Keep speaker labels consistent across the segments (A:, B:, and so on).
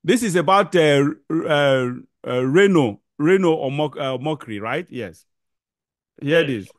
A: This is about Reno Omokri, right? Yes. Here it
B: Yes.
A: is.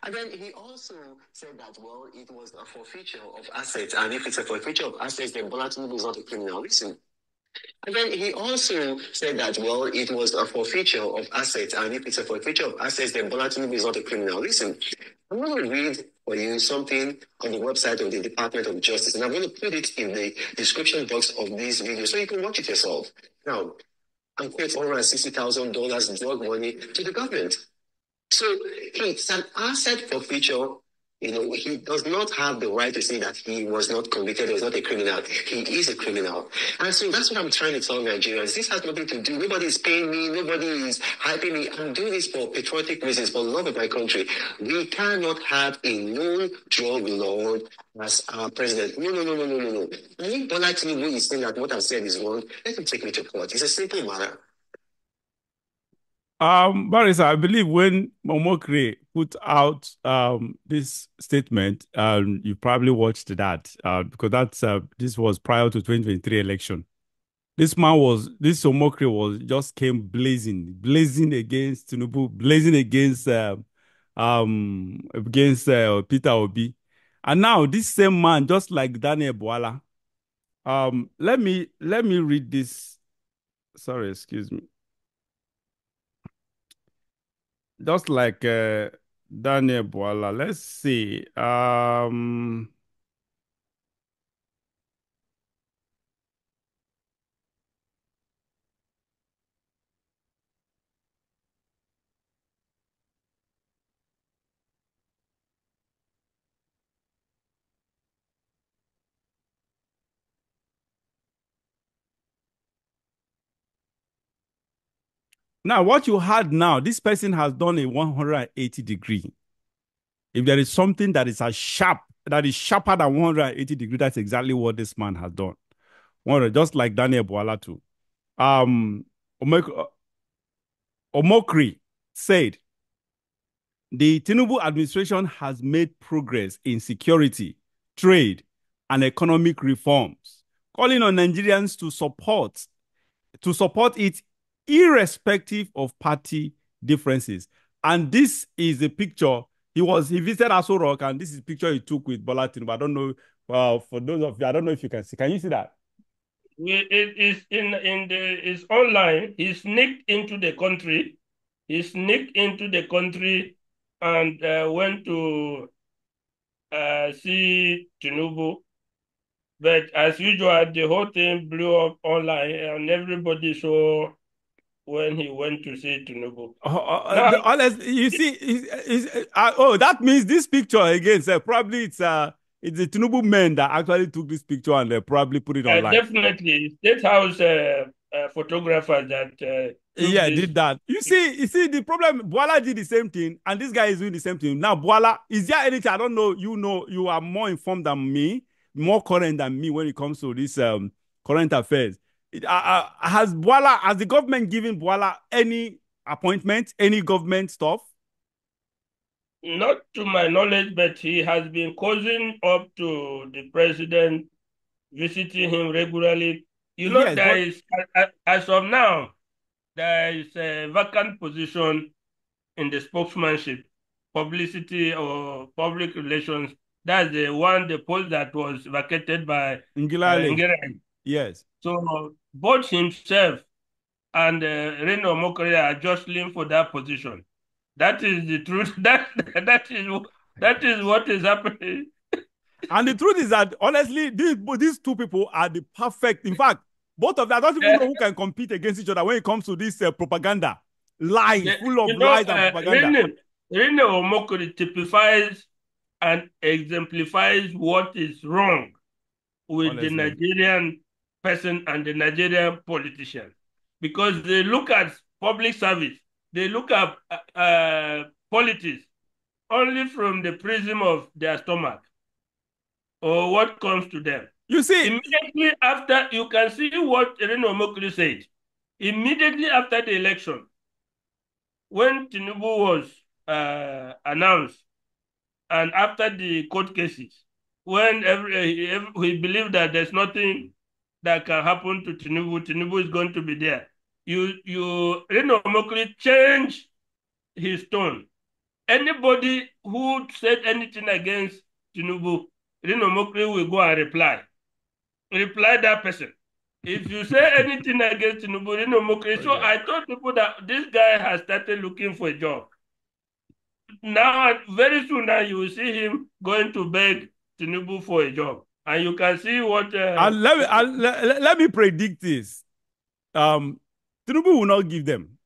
C: And then he also said that, well, it was a forfeiture of assets. And if it's a forfeiture of assets, then Bola Tinubu is not a criminal. Listen. And then he also said that, well, it was a forfeiture of assets. And if it's a forfeiture of assets, then Bola Tinubu is not a criminal. Listen, I'm going to read for you something on the website of the Department of Justice. And I'm going to put it in the description box of this video so you can watch it yourself. Now, I'm quoting $460,000 drug money to the government. So it's an asset forfeiture. You know, he does not have the right to say that he was not convicted, he was not a criminal. He is a criminal. And so that's what I'm trying to tell Nigerians. This has nothing to do. Nobody is paying me. Nobody is hyping me. I'm doing this for patriotic reasons, for love of my country. We cannot have a known drug lord as our president. No, no, no, no, no, no, no. I think Bola Tinubu is saying that what I've said is wrong. Let him take me to court. It's a simple matter.
A: Barrister, I believe when Omokri put out this statement, you probably watched that because this was prior to 2023 election. This Omokri just came blazing against Tinubu, blazing against Peter Obi, and now this same man, just like Daniel Bwala. Let me read this. Sorry, excuse me. Just like Daniel Bwala. Let's see. Now, what you had now, this person has done a 180 degree. If there is something that is that is sharper than 180 degree, that's exactly what this man has done. Just like Daniel Bwala too. Um, Omokri said, the Tinubu administration has made progress in security, trade, and economic reforms, calling on Nigerians to support it irrespective of party differences. And this is a picture. He visited Aso Rock, and this is a picture he took with Bola Tinubu. I don't know. For those of you, I don't know if you can see. Can you see that?
B: It is it's online. He sneaked into the country. He sneaked into the country and went to see Tinubu. But as usual, the whole thing blew up online, and everybody saw when he went to see Tinubu. Now,
A: You see, that means this picture again. Probably it's the Tinubu men that actually took this picture and they probably put it online.
B: definitely, State House photographer that took
A: Yeah,
B: this.
A: did that. You see, the problem, Boala did the same thing, and this guy is doing the same thing. Now, Boala, is there anything? I don't know, you are more informed than me, more current than me when it comes to this current affairs. Has the government given Boala any appointment, any government stuff?
B: Not to my knowledge, but he has been causing up to the president, visiting him regularly. You know,
A: Yes,
B: there
A: but
B: is, as of now, there is a vacant position in the spokesmanship, publicity or public relations. That's the post that was vacated by
A: Ngilale,
B: Ngere.
A: yes.
B: So both himself and Reno Omokri are jostling for that position. That is the truth. That is what is happening.
A: And the truth is that honestly, these two people are the perfect. In fact, both of them, I don't even know who can compete against each other when it comes to this propaganda, lies, full of lies and propaganda.
B: Reno Omokri typifies and exemplifies what is wrong with the
A: Honestly,
B: Nigerian person and the Nigerian politician, because they look at public service, they look at politics only from the prism of their stomach or what comes to them.
A: you see,
B: Immediately after, you can see what Reno Omokri said. Immediately after the election, when Tinubu was announced, and after the court cases, when we believe that there's nothing that can happen to Tinubu. Tinubu is going to be there. Reno Omokri change his tone. Anybody who said anything against Tinubu, Reno Omokri will go and reply that person. If you say anything against Tinubu, Reno Omokri, so I told people that this guy has started looking for a job. Now, very soon now, you will see him going to beg Tinubu for a job. And you can see what...
A: let me predict this. Tinubu will not give them.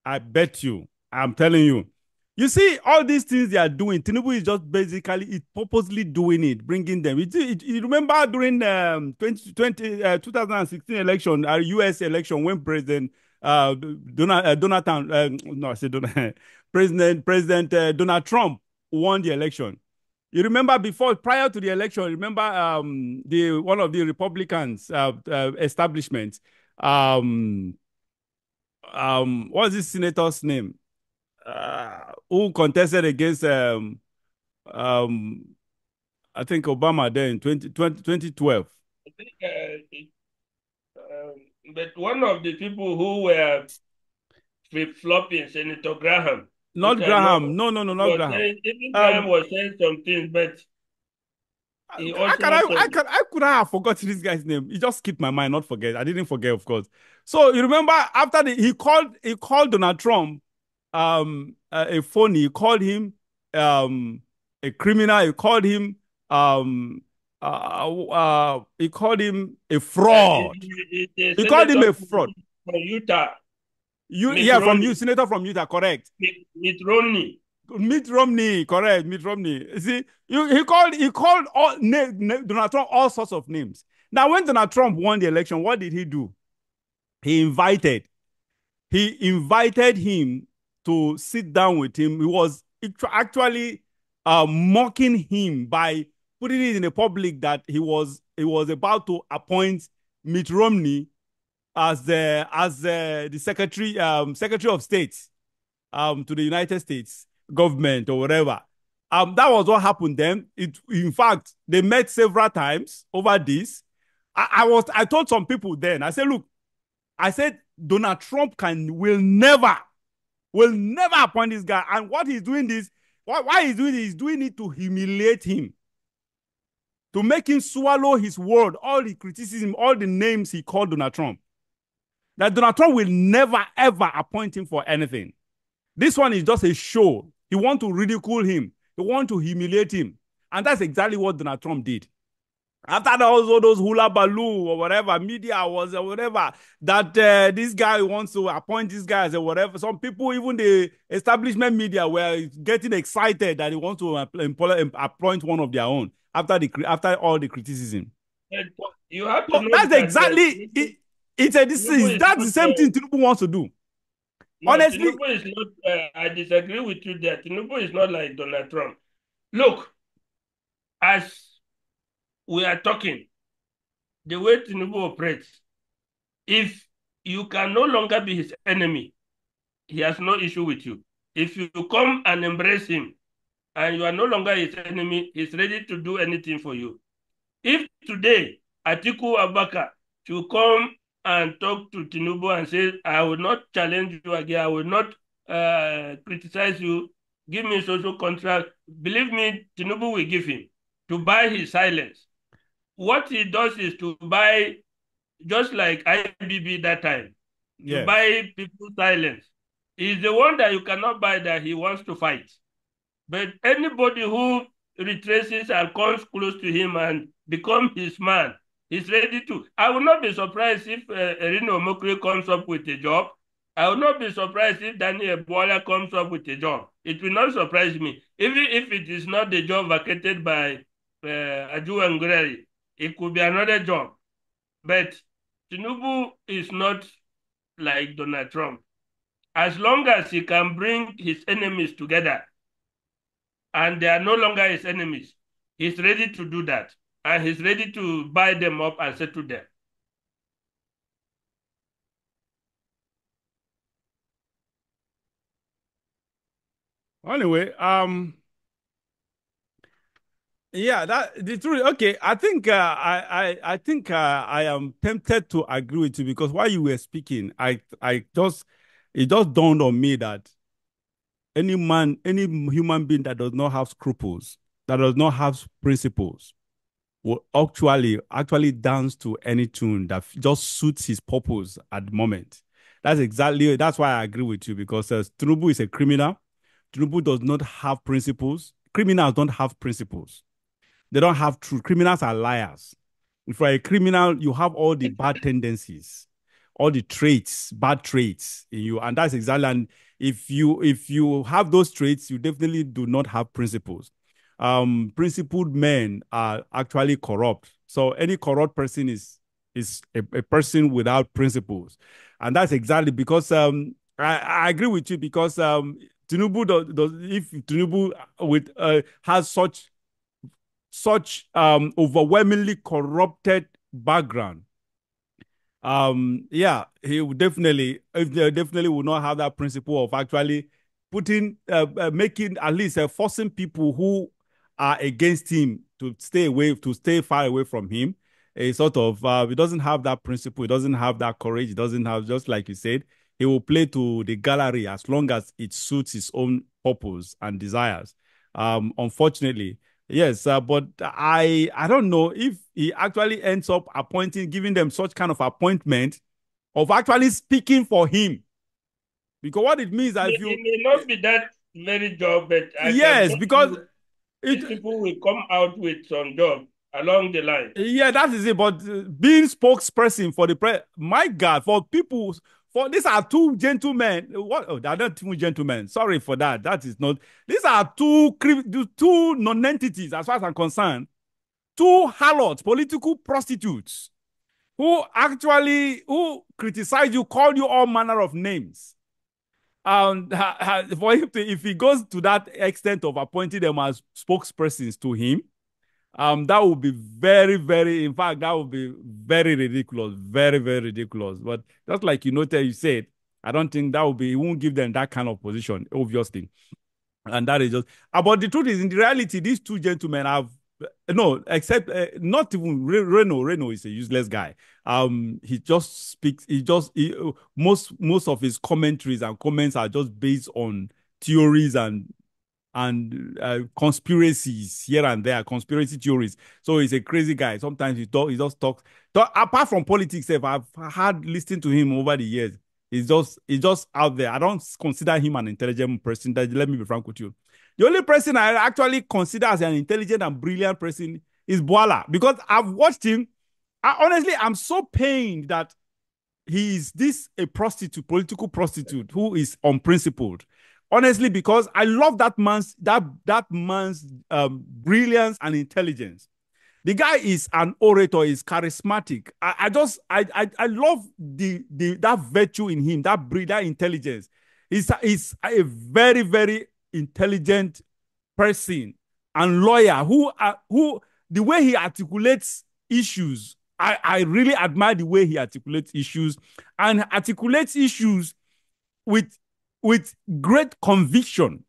A: I bet you. I'm telling you. You see, all these things they are doing, Tinubu is just basically purposely doing it, bringing them. You remember during 2016 election, our U.S. election, when President Donald Trump, no, I said Donald, President Donald Trump won the election. You remember prior to the election, remember one of the Republicans establishment, what's this senator's name? Who contested against I think Obama there in 2012.
B: I think, but one of the people who were flip-flopping, Senator Graham.
A: Not Graham. No, not Graham.
B: Even Graham was saying some things, but he also
A: I could have forgotten this guy's name. It just skipped my mind, not forget. I didn't forget, of course. So you remember after he called Donald Trump a phony. He called him a criminal. He called him a fraud. He called him a fraud.
B: From Utah.
A: Senator from Utah, correct.
B: Mitt Romney.
A: Mitt Romney, correct. Mitt Romney. See, he called Donald Trump all sorts of names. Now, when Donald Trump won the election, what did he do? He invited him to sit down with him. He was actually mocking him by putting it in the public that he was about to appoint Mitt Romney as the Secretary of State to the United States government or whatever. That was what happened then. In fact, they met several times over this. I told some people then, I said, Donald Trump will never appoint this guy. And what he's doing why he's doing it to humiliate him, to make him swallow his word, all the criticism, all the names he called Donald Trump. That Donald Trump will never, ever appoint him for anything. This one is just a show. He wants to ridicule him. He wants to humiliate him. And that's exactly what Donald Trump did. After all those hula baloo or whatever, media was or whatever, that this guy wants to appoint this guy as a whatever. Some people, even the establishment media, were getting excited that he wants to appoint one of their own after all the criticism.
B: You have to know
A: that's exactly it. That's the same thing Tinubu wants to do.
B: No,
A: honestly,
B: Tinubu is not. I disagree with you there. Tinubu is not like Donald Trump. Look, as we are talking, the way Tinubu operates, if you can no longer be his enemy, he has no issue with you. If you come and embrace him and you are no longer his enemy, he's ready to do anything for you. If today Atiku Abubakar should come and talk to Tinubu and say, I will not challenge you again, I will not criticize you, give me social contract, believe me, Tinubu will give him to buy his silence. What he does is to buy, just like IBB that time, to buy people's silence. He's the one that you cannot buy that he wants to fight. But anybody who retraces and comes close to him and becomes his man, he's ready to. I will not be surprised if Reno Omokri comes up with a job. I will not be surprised if Daniel Bola comes up with a job. It will not surprise me. Even if it is not the job vacated by Oweleke, it could be another job. But Tinubu is not like Donald Trump. As long as he can bring his enemies together and they are no longer his enemies, he's ready to do that. And he's ready to buy them up and settle them.
A: Anyway, Yeah, that the truth. Okay, I think I think I am tempted to agree with you because while you were speaking, I just it just dawned on me that any man, any human being that does not have scruples, that does not have principles, will actually dance to any tune that just suits his purpose at the moment. That's why I agree with you because Tinubu is a criminal. Tinubu does not have principles. Criminals don't have principles. They don't have truth. Criminals are liars. If you're a criminal, you have all the bad tendencies, all the traits, bad traits in you, and that's exactly. And if you have those traits, you definitely do not have principles. Principled men are actually corrupt. So any corrupt person is a person without principles, and that's exactly because I agree with you because Tinubu if Tinubu with has such overwhelmingly corrupted background, yeah, he would definitely would not have that principle of actually making at least forcing people who are against him to stay far away from him. A sort of he doesn't have that principle, he doesn't have that courage, he doesn't have, just like you said, he will play to the gallery as long as it suits his own purpose and desires. Unfortunately, yes, but I don't know if he actually ends up giving them such kind of appointment of actually speaking for him. Because what it means that if
B: It
A: you
B: may not be that very job, but I can
A: yes,
B: bet
A: because
B: you
A: it
B: these people will come out with some job along the line.
A: yeah, that is it. But being spokesperson for the my God, for people, for these are two gentlemen. What? Oh, they're not two gentlemen. Sorry for that. That is not. These are two non-entities, as far as I'm concerned. Two harlots, political prostitutes, who criticize you, call you all manner of names. For him to, if he goes to that extent of appointing them as spokespersons to him, that would be very, very, in fact, that would be very ridiculous, very, very ridiculous. But just like you said, I don't think that would be, he won't give them that kind of position, obviously. And that is just, but the truth is, in the reality, these two gentlemen have, no, except not even Reno. Reno is a useless guy. He just speaks, most of his commentaries and comments are just based on theories and conspiracies here and there, conspiracy theories. So he's a crazy guy. Sometimes he just talks. Apart from politics, I've had listened to him over the years. He's just out there. I don't consider him an intelligent person. Let me be frank with you. The only person I actually consider as an intelligent and brilliant person is Boala because I've watched him. Honestly, I'm so pained that he is a prostitute, political prostitute who is unprincipled. Honestly, because I love that man's brilliance and intelligence. The guy is an orator, is charismatic. I love that virtue in him, that intelligence. He's a very, very intelligent person and lawyer who the way he articulates issues, I really admire the way he articulates issues and articulates issues with with great conviction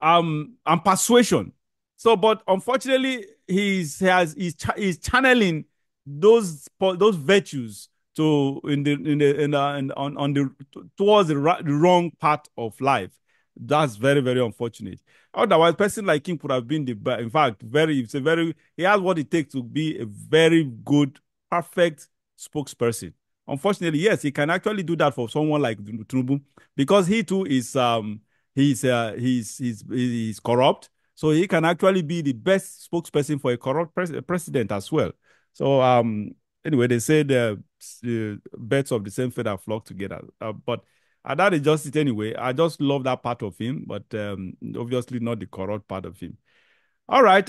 A: and persuasion. So, but unfortunately, he's channeling those virtues to on the towards the wrong part of life. That's very, very unfortunate. Otherwise, person like him could have been in fact, he has what it takes to be a very good, perfect spokesperson. Unfortunately, yes, he can actually do that for someone like Tinubu because he too is he's corrupt, so he can actually be the best spokesperson for a corrupt president as well. So anyway, they say the birds of the same feather flock together, but that is just it anyway. I just love that part of him, but obviously not the corrupt part of him. All right.